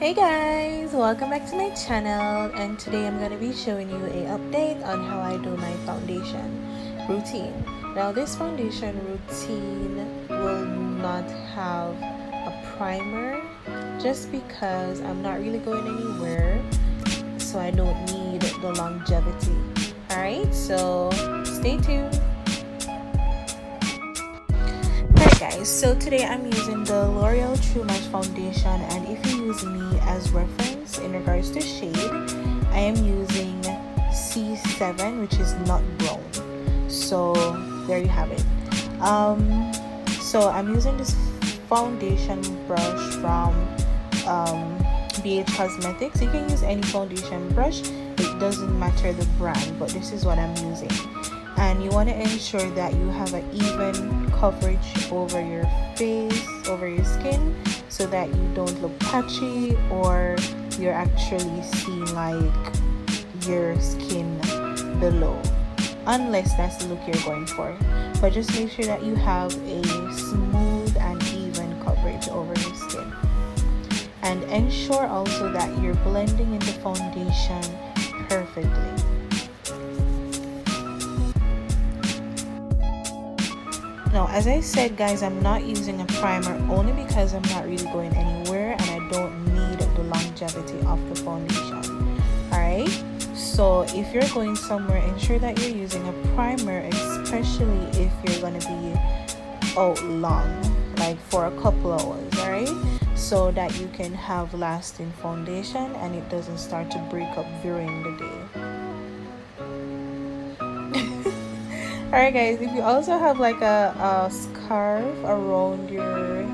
Hey guys, welcome back to my channel, and today I'm going to be showing you an update on how I do my foundation routine. Now this foundation routine will not have a primer just because I'm not really going anywhere, so I don't need the longevity. Alright, so stay tuned. Alright guys, so today I'm using the L'Oreal True Match foundation, and if you use me as reference in regards to shade, I am using C7, which is nut brown. So there you have it. So I'm using this foundation brush from beige Cosmetics. You can use any foundation brush, it doesn't matter the brand, but this is what I'm using. And you want to ensure that you have an even coverage over your face, over your skin, so that you don't look patchy or you're actually seeing like your skin below, unless that's the look you're going for. But just make sure that you have a smooth and even coverage over your skin, and ensure also that you're blending in the foundation perfectly. Now, as I said guys, I'm not using a primer only because I'm not really going anywhere and I don't need the longevity of the foundation. Alright, so if you're going somewhere, ensure that you're using a primer, especially if you're going to be out long, like for a couple hours. Alright, so that you can have lasting foundation and it doesn't start to break up during the day. Alright guys, if you also have like a scarf around your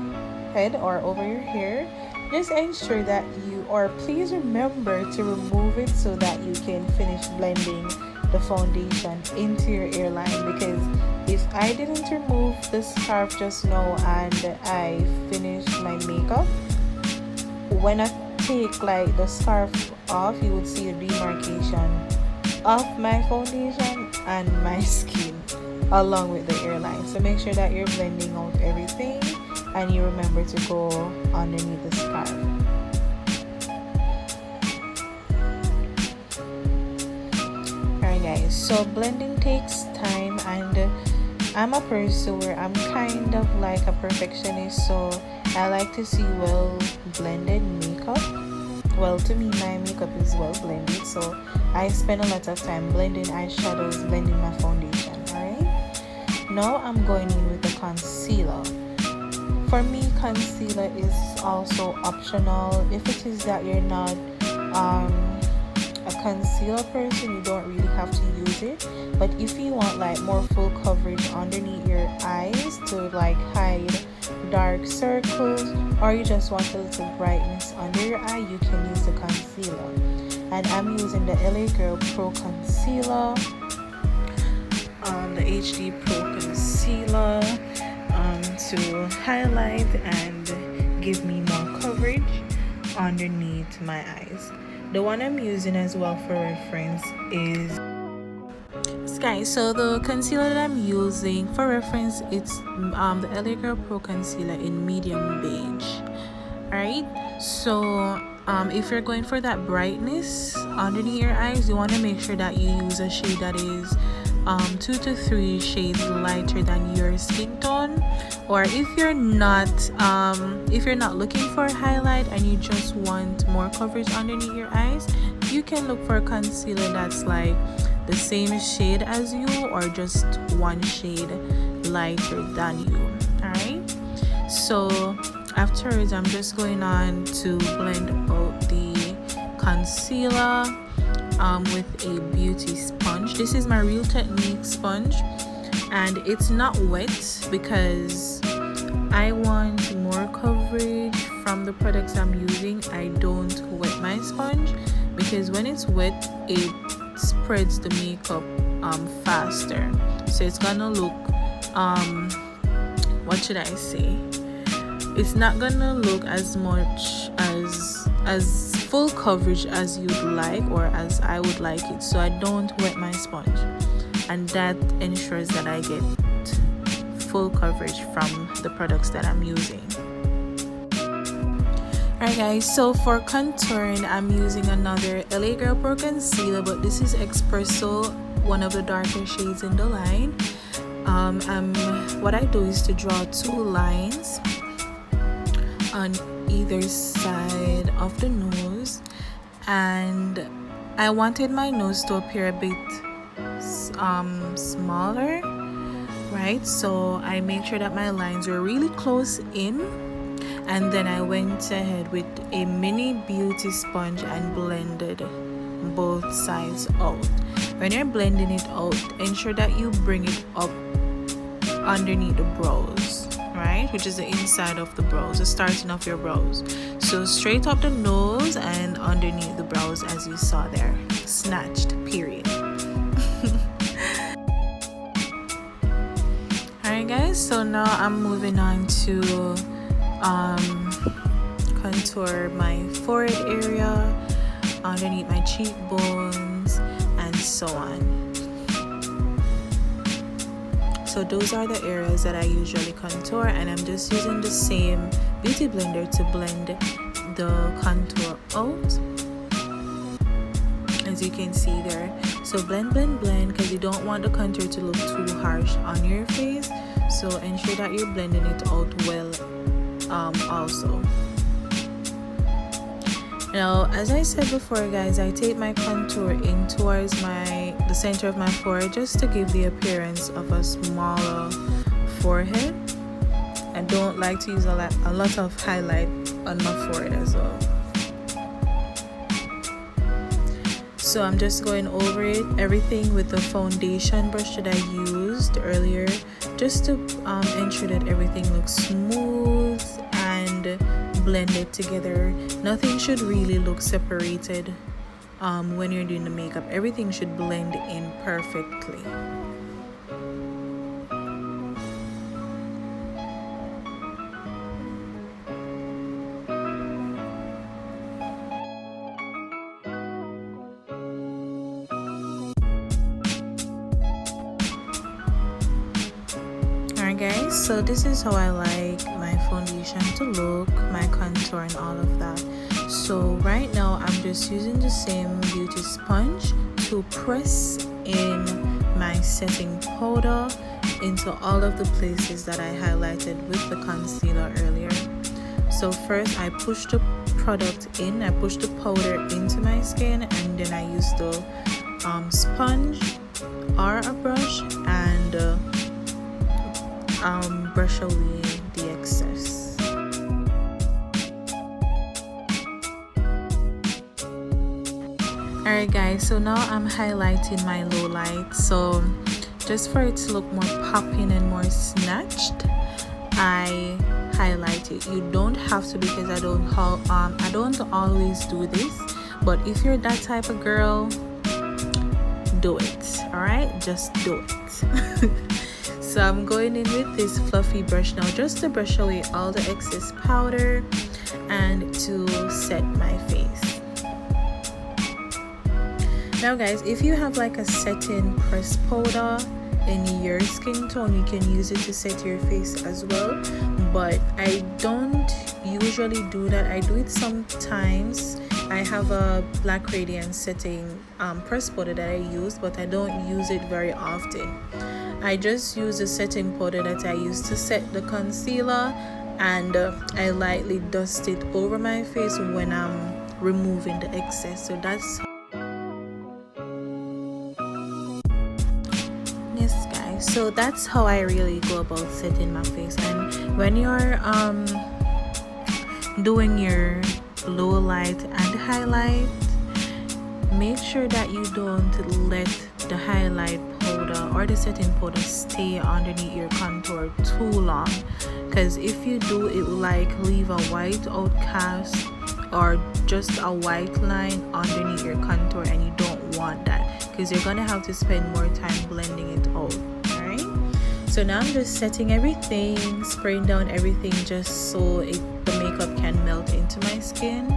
head or over your hair, just ensure that please remember to remove it so that you can finish blending the foundation into your hairline. Because if I didn't remove the scarf just now and I finished my makeup, when I take like the scarf off, you would see a demarcation of my foundation and my skin along with the hairline. So make sure that you're blending out everything and you remember to go underneath the scarf. Alright guys, so blending takes time, and I'm a person where I'm kind of like a perfectionist, so I like to see well blended makeup. Well, to me my makeup is well blended, so I spend a lot of time blending eyeshadows, blending my foundation. Alright, now I'm going in with the concealer. For me, concealer is also optional. If it is that you're not a concealer person, you don't really have to use it. But if you want like more full coverage underneath your eyes to like hide dark circles, or you just want a little brightness under your eye, you can use the concealer. And I'm using the LA Girl Pro Concealer, the HD Pro Concealer, to highlight and give me more coverage underneath my eyes. The one I'm using as well for reference is guys, so the concealer that I'm using for reference, it's the LA Girl Pro Concealer in medium beige. Alright, so if you're going for that brightness underneath your eyes, you want to make sure that you use a shade that is 2 to 3 shades lighter than your skin tone. Or if you're not looking for a highlight and you just want more coverage underneath your eyes, you can look for a concealer that's like the same shade as you or just one shade lighter than you. Alright, so afterwards I'm just going on to blend out the concealer with a beauty sponge. This is my Real Technique sponge, and it's not wet because I want more coverage from the products I'm using. I don't wet my sponge because when it's wet it spreads the makeup faster, so it's gonna look what should I say, it's not gonna look as much as full coverage as you'd like or as I would like it. So I don't wet my sponge, and that ensures that I get full coverage from the products that I'm using. Alright guys, so for contouring I'm using another LA Girl Pro Concealer, but this is Espresso, one of the darker shades in the line. What I do is to draw 2 lines on either side of the nose, and I wanted my nose to appear a bit smaller, right? So I made sure that my lines were really close in, and then I went ahead with a mini beauty sponge and blended both sides out. When you're blending it out, ensure that you bring it up underneath the brows, right, which is the inside of the brows, the starting of your brows. So straight up the nose and underneath the brows, as you saw there, snatched, period. Alright guys, so now I'm moving on to contour my forehead area, underneath my cheekbones, and so on. So those are the areas that I usually contour, and I'm just using the same beauty blender to blend the contour out, as you can see there. So blend, because you don't want the contour to look too harsh on your face, so ensure that you're blending it out well also. Now, as I said before guys, I take my contour in towards the center of my forehead, just to give the appearance of a smaller forehead. I don't like to use a lot of highlight on my forehead as well. So I'm just going over everything with the foundation brush that I used earlier, just to ensure that everything looks smooth and blended together. Nothing should really look separated when you're doing the makeup. Everything should blend in perfectly. Alright guys, so this is how I like my foundation to look, my contour and all of that. So right now I'm just using the same beauty sponge to press in my setting powder into all of the places that I highlighted with the concealer earlier. So first I push the product in, I push the powder into my skin, and then I use the sponge or a brush and brush away the excess. Alright guys, so now I'm highlighting my low light. So just for it to look more popping and more snatched, I highlight it. You don't have to, because I don't always do this, but if you're that type of girl, do it. Alright, just do it. So I'm going in with this fluffy brush now, just to brush away all the excess powder and to set my face. Now guys, if you have like a setting pressed powder in your skin tone, you can use it to set your face as well, but I don't usually do that. I do it sometimes. I have a Black Radiance setting pressed powder that I use, but I don't use it very often. I just use the setting powder that I use to set the concealer, and I lightly dust it over my face when I'm removing the excess. So that's yes guys, so that's how I really go about setting my face. And when you're doing your low light and highlight, make sure that you don't let the highlight powder or the setting powder stay underneath your contour too long, because if you do, it will like leave a white outcast or just a white line underneath your contour, and you don't want that, because you're gonna have to spend more time blending it out. Alright, so now I'm just setting everything, spraying down everything just so the makeup can melt into my skin,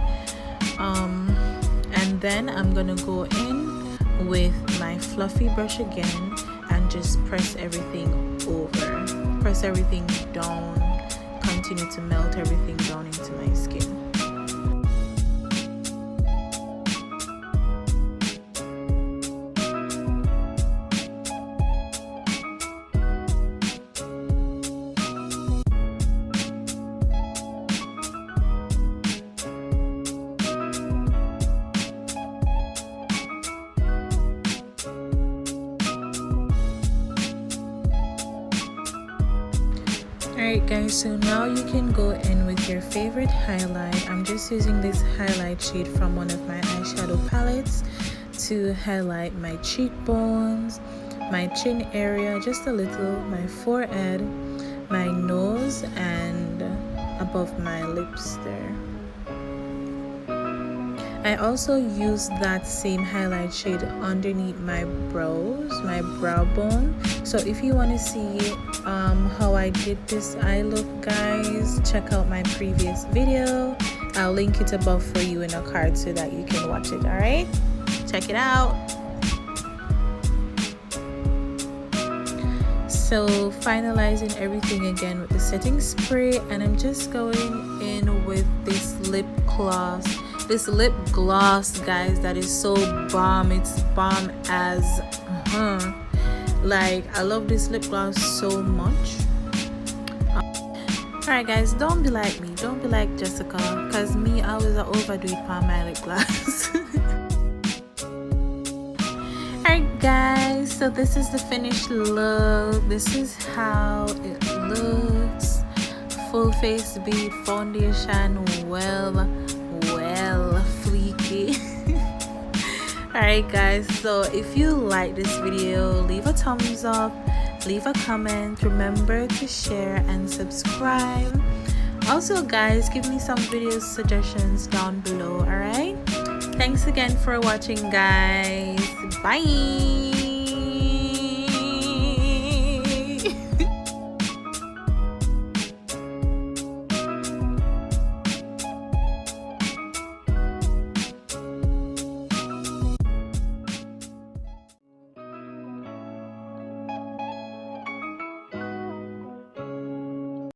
and then I'm gonna go in with my fluffy brush again and just press everything over, press everything down, continue to melt everything down into my skin. Alright guys, so now you can go in with your favorite highlight. I'm just using this highlight shade from one of my eyeshadow palettes to highlight my cheekbones, my chin area just a little, my forehead, my nose, and above my lips there. I also used that same highlight shade underneath my brows, my brow bone. So if you want to see how I did this eye look, guys, check out my previous video. I'll link it above for you in a card so that you can watch it. All right, check it out. So finalizing everything again with the setting spray, and I'm just going in with this lip gloss. This lip gloss, guys, that is so bomb. It's bomb as like, I love this lip gloss so much. Alright guys, don't be like me, don't be like Jessica, because me, I always overdo it for my lip gloss. Alright guys, so this is the finished look. This is how it looks. Full face bead foundation, well fleeky. Alright guys, so if you like this video, leave a thumbs up, leave a comment, remember to share and subscribe. Also guys, give me some video suggestions down below. Alright, thanks again for watching guys. Bye.